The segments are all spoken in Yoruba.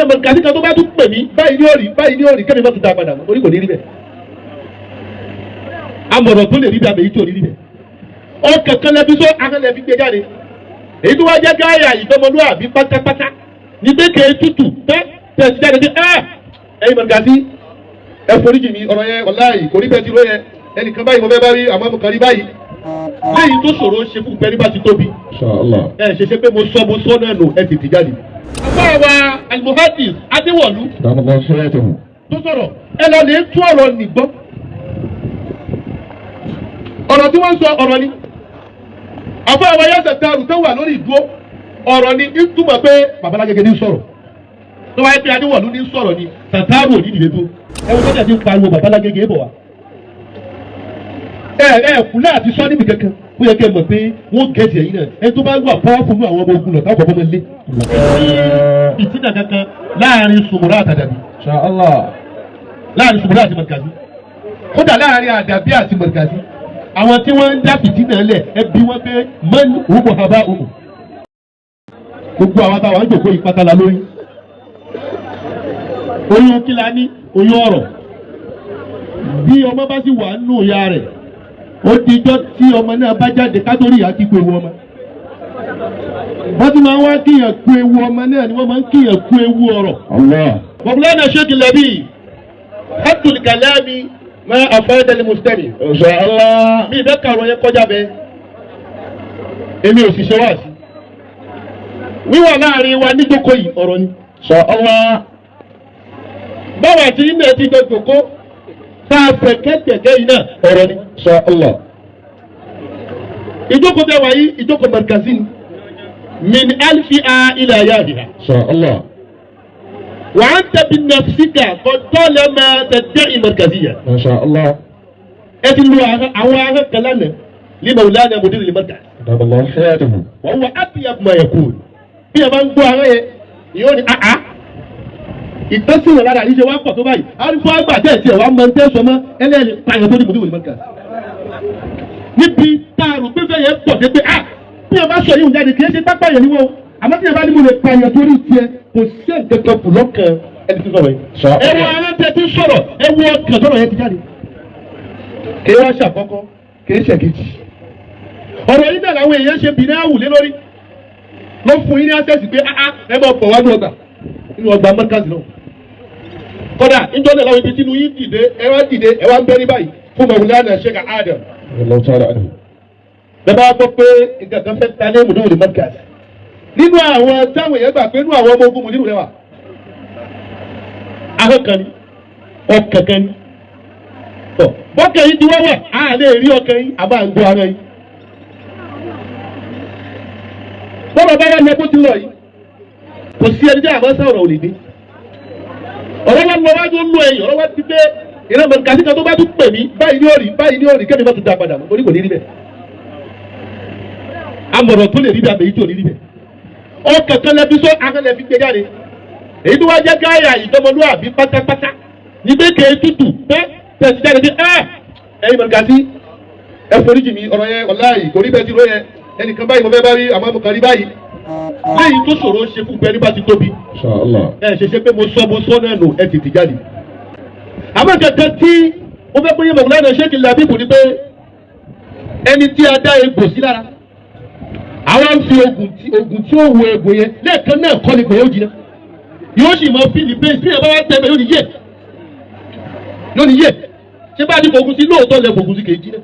ìran mọ̀gàdí kan tó bá tún pè mí báyìí ní òrì kẹ́mi bá tún dá padà orí kò ní rí bẹ́ẹ̀ amọ̀rọ̀ tó lè rí bẹ́ẹ̀ àbẹ̀yí tí ò ní rí bẹ́ẹ̀ ọkàn kan lẹ́bi sọ akẹ́lẹ́ fi gbé jáde èyí tó wá jẹ́ gáyà ìdánmọlúwàbí pátápátá ní bẹ́ẹ̀kẹ́ tútù tẹ̀sí jáde sí ẹ̀yin mọ̀gàdí ẹ foríjì mi ọ̀rọ̀ yẹn wàláhì kò rí bẹ́ẹ̀ tí ló yẹ ẹnìkan báyìí mo fẹ́ bá rí àmọ́ mo kàn rí báyìí lẹ́yìn tó ṣòro ṣe fún pẹ́ẹ́rí bá ti tóbi ẹ ṣe ṣe pé mo sọ náà nù ẹ tètè jáde. àbá wa almuhadis adéwọ̀lú tó sọ̀rọ̀ ẹ lọ lè tún ọ̀rọ̀ nìgbọ́ ọ̀rọ̀ tí wọ́n sọ ọ̀rọ̀ ni àbá wa yẹ́sẹ̀ tẹ́rù tó wà lórí ìdúró ọ̀rọ̀ ni ìtumọ̀ pé babalágége ní sọ̀rọ̀ tó wáyé pé adéwọ̀lú ní sọ̀rọ̀ ni tàtàrù òní ìdílé tó ẹ wọ́n tẹ́lẹ̀ ti ń pariwo babalágége bọ̀ wá kúlẹ̀ àti sọ níbi kankan ó yẹ kẹ́ ẹ mọ̀ pé wọ́n gẹ̀ẹ́sì ẹ̀yìn náà ẹ tó bá wà pọ́wọ́ fún àwọn ọmọ ogun náà táwọn ọmọ lé. ìtìnà kankan láàrin sùmùrà àtàdàbí. láàrin sùmùrà àti mọ̀gàzí. kódà láàrin àdàbí àti mọ̀gàzí. àwọn tí wọ́n ń dá fìtínà lẹ̀ ẹ bí wọ́n pé mọ́nì òmù haba òmù. gbogbo àwọn táwọn ń jòkó ìpátálà lórí. oyún kíla ní oyún ọ̀rọ̀. bí ọmọ bá sì wà nínú ìyá rẹ̀ ó dijọ́ tí ọmọ náà bá jáde kátórí àti pé ewu ọmọ wọ́n ti máa ń wá kíyàn kú ewu ọmọ náà ni wọ́n máa ń kíyàn kú ewu ọ̀rọ̀. Mọ̀bùlánà ṣéèkì lẹ́bí hàtùl kàlámi máa àfáyẹ́dẹ́lẹ́ mùsùlùmí. mi ìfẹ́ kàrọ̀ yẹn kọjá bẹ́ẹ̀ èmi ò sì ṣe wá sí. wíwà láàrin wa níjókòó yìí ọ̀rọ̀ ni. báwa àti ilé ti jókòó tá a fẹ́ kẹ́kẹ̀kẹ́ yìí náà ọ̀rọ̀ ni. ìjókòó bẹ́ẹ̀ wáyé ìjókòó markazi ni min alfi'a ila yadiha. wa anta bin nafsika qad talama tad'i markaziyya. ẹ ti lu àwọn ahọ́n kan lánàá li mawlana mudir al-markaz. wa huwa atyab ma yakun. bí ẹ máa ń gbọ́ ahọ́n yẹn yóò ní àá ìtọ́síwọ̀n lára yìí ṣe wá pọ̀ tó báyìí arúgbó àgbà tẹ̀ tiẹ̀ wá máa ń tẹ́ sọmọ́ ẹlẹ́ẹ̀lì pààyàn tó ní mudir al-markaz. níbi tá a rò pé fẹ́ yẹn pọ̀ dé pé bí ẹ bá sọ yìí ń jáde kì í ṣe pápá yẹn níwọ̀n àmọ́ tí ẹ bá ní mo lè pààyàn torí tiẹ̀ kò sí ẹ̀ǹkankan kù lọ́kàn ẹni tí sọ̀rọ̀ yìí. ẹ wo aráńtẹ tí sọ̀rọ̀ ẹ wo ọkàn sọ̀rọ̀ yẹn ti jáde. kì í wá ṣàkọ́kọ́ kì í ṣèkejì. ọ̀rọ̀ yìí náà làwọn èèyàn ṣe bìnrin àwùlé lórí ló fún yín ní access pé ẹ máa pọ̀ wá nínú ọgbà mọ́kàsí náà. kódà níjọ́ náà láwọn ibi tí inú yín dìde ẹ wá ń bẹ́rí báyìí fún Mawlana Sheikh Adam. bẹ́ẹ̀ bá gbọ́ pé nǹkan kan fẹ́ ta ní mùdúrù ní mọ́kàsí. nínú àwọn táwọn èèyàn gbà pé nínú àwọn ọmọ ogun mùdúrù rẹ wà. ahọ́n kan ni ọkàn kan ni. bọ́kàn yìí ti wá wà á lè rí ọkàn yìí àbá ń gbọ́ ara yìí. bọ́lá bá wà ní ẹkọ́ ti lọ yìí kò sí ẹni tí àmọ́ sọ̀rọ̀ ò lè dé. ọ̀rọ̀ wa lọ wájú lọ ẹ̀yìn ọ̀rọ̀ wa ti dé ìran mọ̀gàdí kan tó bá tún pè mí báyìí ní òrì kẹ́mi bá tún dá padà orí kò ní rí bẹ́ẹ̀. amọ̀rọ̀ tó lè rí bẹ́ẹ̀ àbẹ̀yí tí ò ní rí bẹ́ẹ̀. ọkàn kan lẹ́bi sọ akẹ́lẹ́ fi gbé jáde èyí tó wá jẹ́ gáyà ìdánmọlúwàbí pátápátá ní bẹ́ẹ̀kẹ́ tútù tẹ̀sí jáde sí ẹ̀yin mọ̀gàdí ẹ foríjì mi ọ̀rọ̀ yẹn wàláhì kò rí bẹ́ẹ̀ tí ló yẹ ẹnìkan báyìí mo fẹ́ bá rí àmọ́ mo kàn rí báyìí lẹ́yìn tó ṣòro ṣe fún pẹ́ẹ́rí bá ti tóbi ẹ ṣe ṣe pé mo sọ náà nù ẹ tètè jáde. àmọ́ kankan tí ó fẹ́ pé yé Mawlana Sheikh Labeeb ni pé ẹni tí a dá egbò sí lára àwọn ń fi oògùn tí ó wo egbò yẹn lẹ́ẹ̀kan náà kọ́ ni kò yóò jiná yóò sì mọ fíìlì bẹ́ẹ̀ bí ẹ bá wá tẹ̀lé yóò ní yé ṣé bá a ti fògùn sí lóòótọ́ lẹ fògùn sí kì í jiná.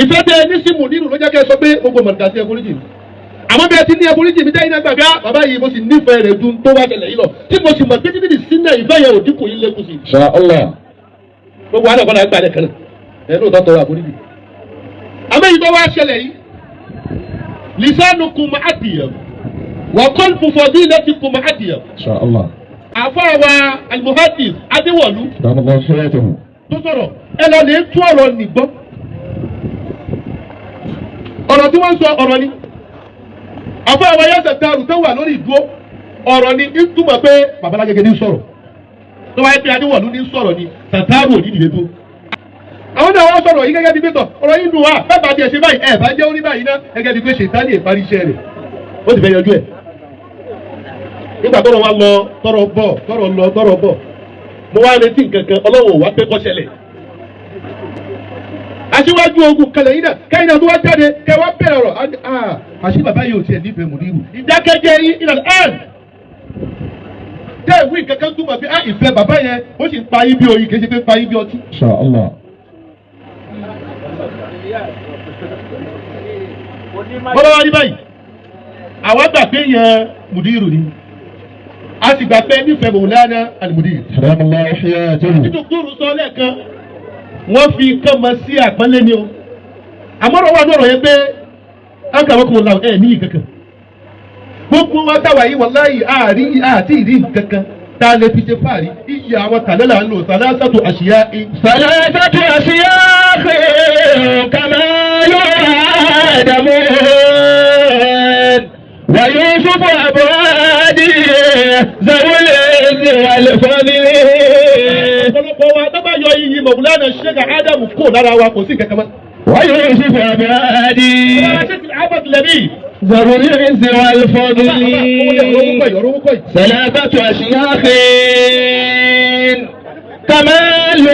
ìfẹ́ tẹ ní símù nínú ló jẹ́ kẹ́ ẹ sọ pé gbogbo mọ̀tà sí ẹ̀fọ́ríjì mi àmọ́ bí ẹ ti ní ẹ̀fọ́ríjì mi tẹ́yìn náà gbàgbé bàbá yìí mo sì nífẹ̀ẹ́ rẹ̀ ju tó wá ṣẹlẹ̀ yìí lọ tí mo sì mọ̀ pé títí sínú ìfẹ́ yẹn ò dínkù yín lékún sí. gbogbo àná kọ́nà gbà lẹ́kàn náà ẹ̀ lóòótọ́ tọrọ àforíjì. àmọ́ èyí tó wá ṣẹlẹ̀ yìí lisanukum adiyam wa qalbu fadilatikum adiyam. àfọwà almuhadis adéwọ̀lú tó sọ̀rọ̀ ẹ lọ lè tún ọ̀rọ̀ nìgbọ́. ọ̀rọ̀ tí wọ́n sọ ọ̀rọ̀ ni àfọwà yẹ́sẹ̀ tẹ́rù tó wà lórí ìdúró ọ̀rọ̀ ni ìtumọ̀ pé babalágége ní sọ̀rọ̀ tó wáyé pé adéwọ̀lú ní sọ̀rọ̀ ni tàtàrù òní ìdílé tó. àwọn náà wọ́n sọ̀rọ̀ yìí gẹ́gẹ́ bí pẹ́tọ̀ ọ̀rọ̀ yìí dùn wá bẹ́ẹ̀ bá tiẹ̀ ṣe báyìí ẹ̀ bá jẹ́ orí báyìí ná gẹ́gẹ́ bí pé ṣètánì ìparí iṣẹ́ rẹ̀ ó ti fẹ́ yanjú ẹ̀. nígbà tọ́rọ̀ wa lọ tọ́rọ̀ bọ̀ mo wá retí nǹkankan ọlọ́wọ́ wa pé kó ṣẹlẹ̀. aṣíwájú ogun kalẹ̀ yìí náà kẹ́yìn náà tó wá jáde kẹ́ wá bẹ̀rẹ̀ ọ̀rọ̀ àṣì bàbá yìí ò tiẹ̀ nífẹ̀ẹ́ Mùdírù ìdákẹ́jẹ́ yìí ìlànà tẹ́ ìwé nǹkankan túmọ̀ pé ìfẹ́ bàbá yẹn ó sì ń pa yín bí oyin kì í ṣe pé ń pa yín bí ọtí. Inshallah. bọ́lá wa rí báyìí àwa gbà pé yẹn Mùdírù ni a sì gbà pé nífẹ̀ẹ́ Mawlana al-Mudir. Dókítà sọ lẹ́ẹ̀kan wọ́n fi kán mọ sí àpọ́nlé ni o àmọ́rọ̀ wà lọ́rọ̀ yẹn pé akàwọ́kùn la ẹ̀ ní ìkankan gbogbo wa táwa yìí wallahi àti ìrí kankan tá a lè fi ṣe fáàrí iye àwọn tàlẹ́là ń lò salasatu àṣìyá kama Adamu wa Yusufu abadi zawule wàlẹ́fọ́nilé. ọ̀pọ̀lọpọ̀ wa tó bá yọ iyì Mawlana Sheikh Adamu kó lára wa kò sí kankan mọ́. wáyé Yusufu abadi. Ahmad Labi. zawule wàlẹ́fọ́nilé. salatatu ashiyakhin kamalu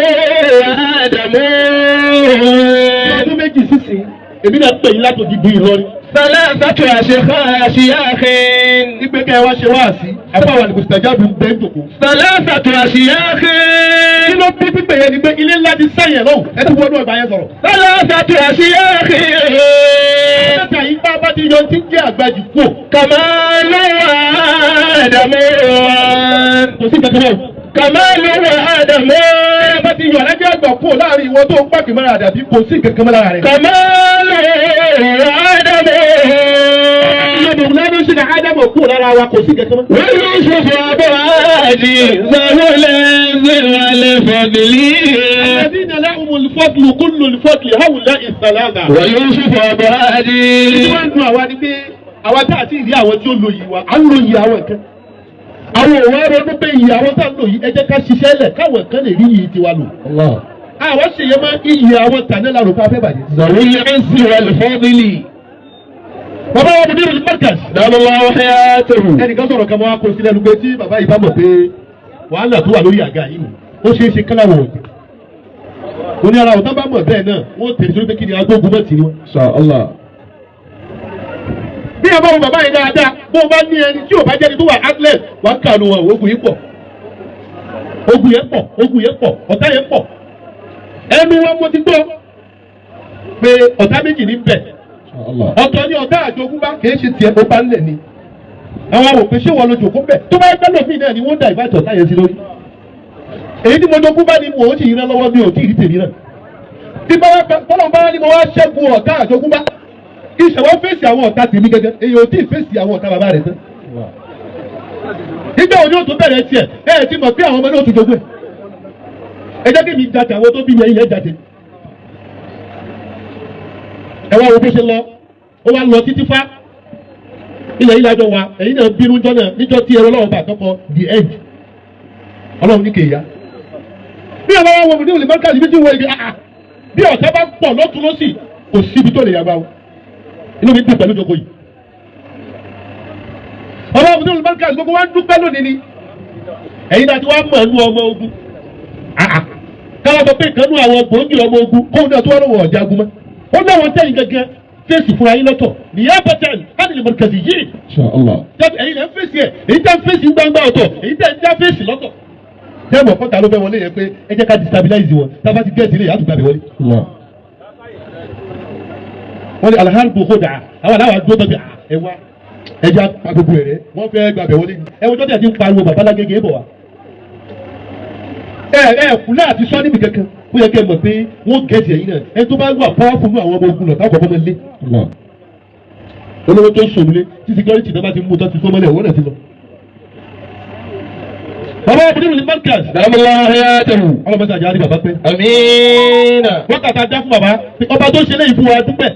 Adamu. ọdún méjì sísìn èmi náà pè yín látòdì bí Ìlọrin. salatatu ashiyakhin. ìgbẹ́kẹ̀ wa ṣe wá sí. àbáwá ni mustajabu ń bẹ́ ń jòkó. salasatu ashiyakhin. kí ló bí pípé yẹn ni pé ilé ńlá ti sẹ́yìn lọ́wọ́ ẹ ti wọnú ọgbà yẹn sọ̀rọ̀. salasatu ashiyakhin. ẹ̀ka yìí bá ti yọ tí ń jẹ́ àgbàjì kú. kamalu Adamu. kò sí kankan náà. kamalu Adamu. ẹ bá ti yọ alájẹ́ àgbà kú láàrin ìwọ tó ń pàkì mọ́ra àdàbí kò sí kankan mọ́ lára rẹ̀. kamalu Adamu. Mawlana Sheikh Adamu kú lára wa kò sí kankan mọ́. wọ́n yóò ṣòfò abọ́àdì zawulẹ̀ ziralẹ̀ fadli. alladhina lahumul fadlu kullul fadli hawla'i thalatha. wọ́n yóò ṣòfò abọ́àdì. ìdí wọ́n ń dun àwa ni pé àwa tá àti ìrí àwọn tí ó lo yìí wa à ń lo yìí àwọn kan. àwọn òwò ronú pé yìí àwọn tá à ń lò yìí ẹ jẹ́ ká ṣiṣẹ́ lẹ̀ káwọn kan lè rí yìí tiwa lò. àwọn ṣèyẹ máa ń iyì àwọn tàní lárò ká fẹ́ bàjẹ́. zawulẹ̀ ziralẹ̀ fadli. bàbá wa Mudir al-Markaz. Dalallahu hayatahu. ẹnìkan sọ̀rọ̀ kan máa kó sílẹ̀ lùgbẹ́ tí bàbá yìí bá mọ̀ pé wàhálà tó wà lórí àga yìí ó ṣeé ṣe káláwọ̀ ọ̀jẹ̀. mo ní ara ọ̀tá bá mọ̀ bẹ́ẹ̀ náà wọ́n tẹ̀lé sórí pé kí ni agbógun mọ̀ tì ní wọn. Inshallah. bí ẹ bá wo bàbá yìí dáadáa bó o bá ní ẹni tí ò bá jẹ́ni tó wà athlete wà á kànú wọn ogun yìí pọ̀ ogun yẹn pọ̀ ọ̀tá yẹn pọ̀ ẹnu wọn mo ti gbọ́ pé ọ̀tá méjì ní bẹ̀ ọ̀tọ̀ ni ọ̀tá àjogúnbá kì í ṣe tiẹ̀ tó bá ń lẹ̀ ni àwọn àrò pé ṣé wọn lo jòkó bẹ́ẹ̀ tó bá gbẹ́ lòmíì náà ni wọ́n dà ìbátan ọ̀tá yẹn sí lórí èyí tí mo jogún bá ní mò ń sì yín lọ́wọ́ mi ò tí ì rí tèmi náà tí tọ́lọ̀ bá ní mo wá ṣẹ́gun ọ̀tá àjogúnbá ìṣẹ̀wọ́ fèsì àwọn ọ̀tá tèmi gẹ́gẹ́ èyí ò tí ì fèsì àwọn ọ̀tá bàbá rẹ̀ tán nígbà wo ni ó tún bẹ̀rẹ̀ tiẹ̀ ẹ ti mọ̀ pé àwọn ọmọ náà tún jogún ẹ jẹ́ kí mi jàjà àwọn tó bí yẹn ilẹ̀ jàdé ẹ wá wo bó ṣe lọ ó wá lọ títí fá ilẹ̀ yìí lájọ wa ẹ̀yin náà bínú jọ náà níjọ́ tí ẹ̀rọ lọ́wọ́ bá tọkọ the end ọlọ́run ní kéèyà bí ọba wa wọ Mudir al-Markaz ibi tí wọ́n ibi bí ọ̀tá bá pọ̀ lọ́tún lọ́sì kò síbi tó lè yàgbá o inú mi dùn pẹ̀lú ìjókòó yìí ọba Mudir al-Markaz gbogbo wa ń dúpẹ́ lónìí ni ẹ̀yin náà ti wá mọ̀ ẹnu ọmọ ogun káwọn sọ pé ìkànnú àwọn gbòógì ọmọ ogun kóun náà tó wà lọ́wọ́ ọ̀jà agun mọ́ ó náwọn tẹ̀yìn gẹ́gẹ́ fèsì fúnra yín lọ́tọ̀ nìyá bàtàn ánìlè Markazi yìí. ẹ̀yin lẹ́ ń fèsì ẹ̀ èyí tẹ́ ń fèsì gbangba ọ̀tọ̀ èyí tẹ́ ń já fèsì lọ́tọ̀. tẹ́ẹ̀mù ọ̀kọ́ta ló fẹ́ wọlé yẹn pé ẹ jẹ́ ká destabilize wọn tábà ti gẹ̀ẹ́sì lè yàtọ̀ gbàgbé wọlé. wọ́n ní alhamdu kódà àwọn aláwọ̀ àdúgbò tọ́jú ẹ wá ẹja agogo rẹ̀ wọ́n fẹ́ gbàgbé wọlé ẹ wọ́n tọ́jú ẹ̀ ti ń pariwo babalágége bọ̀ wá. kúlẹ̀ àti sọ níbi kankan ó yẹ kẹ́ ẹ mọ̀ pé wọ́n gẹ̀ẹ́sì ẹ̀yin náà ẹni tó bá wà powerful ní àwọn ọmọ ogun náà táwọn ọmọ lé olówó tó ń sòmùlé tí security náà bá ti mú tó ti sọmọlẹ̀ wọ́n náà ti lọ. bàbá Mudir al-Markaz. Dalallahu hayatahu. ọlọ́mọdé àjà rí bàbá pé. amiina. wọ́n kàtà já fún bàbá ọba tó ṣe léyìí fún wa dúpẹ́.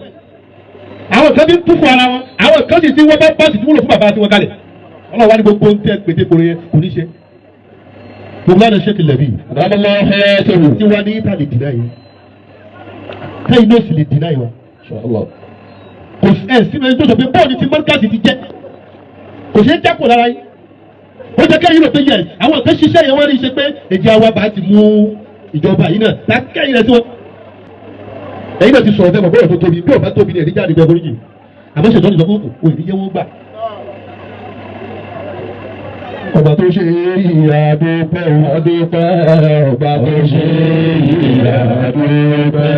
àwọn kan ti ń tú fún ara wọn àwọn kan sì ti wọ́n bá pàṣẹ tí wọ́n lò fún bàbá tí wọ́n kalẹ̀. ọlọ́wà ní gbogbo ń tẹ́ pété koro yẹn kò ní ṣe. Mawlana Sheikh Labi. Dalallahu hayatahu. tí wọ́n ní ìta lè dìnnà yìí. kẹ́yìn náà sì lè dìnnà yìí wa. kò sí ẹ̀ sínú ẹni tó sọ pé bọ́ọ̀lù ti Markaz ti jẹ́ kò ṣeé jápò lára yìí ó jẹ́ kẹ́yìn rẹ̀ pé yẹ àwọn kan ṣiṣẹ́ yẹn wọ́n rí i ṣe pé èjì àwa bá ti mú ìjọba yìí náà láti kẹ́yìn rẹ̀ sí wọn. ẹ̀yin náà ti sọ̀rọ̀ fẹ́ mọ̀ bọ́ọ̀ tó tóbi bí ọba tóbi ní ẹ̀rí jáde bẹ́ẹ̀ boríjì àmọ́ ṣètò ìjọ fún òkú ìdíyẹ wọn gbà. ọba tó ṣe ìyàdúpẹ́ ìyàdúpẹ́ ọba tó ṣe ìyàdúpẹ́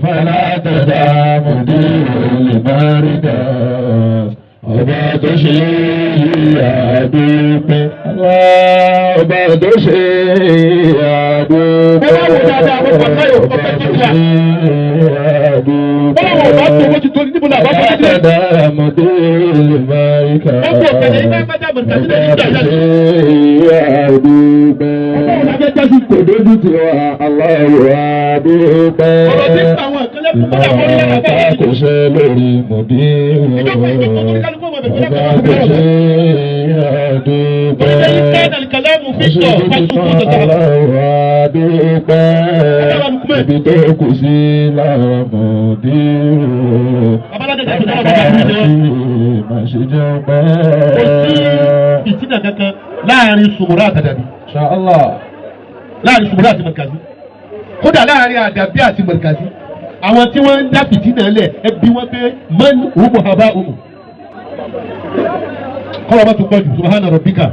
fàlàtàdà mọ̀dé olùmọ̀ríkà ọba tó ṣe ìyàdúpẹ́ ọba tó ṣe ìyàdúpẹ́ ọba tó ṣe fàlàtàdà mọ̀dé olùmọ̀ríkà kò dójú tí wà aláwọ̀ àdúgbò ìmọ̀ta kò ṣe lórí mọ̀dí ọba kò ṣe àdúgbò aláwọ̀ àdúgbò ibi tó kù sí lára mọ̀dí má ṣe jẹ́ pẹ́. kò sí ìtìnà kankan láàrin sùmùrà àtàdàbí. Inshallah. láàrin sùmùrà àti mọ̀rìkàzí kódà láàrin àdàbí àti mọ̀rìkàzí àwọn tí wọ́n ń dá fìtínà lẹ̀ ẹbí wọn pé mọ́n òun mọ̀ ha bá òun. kọ́lọ́ bá tún pọ̀ jù subhana rabbika.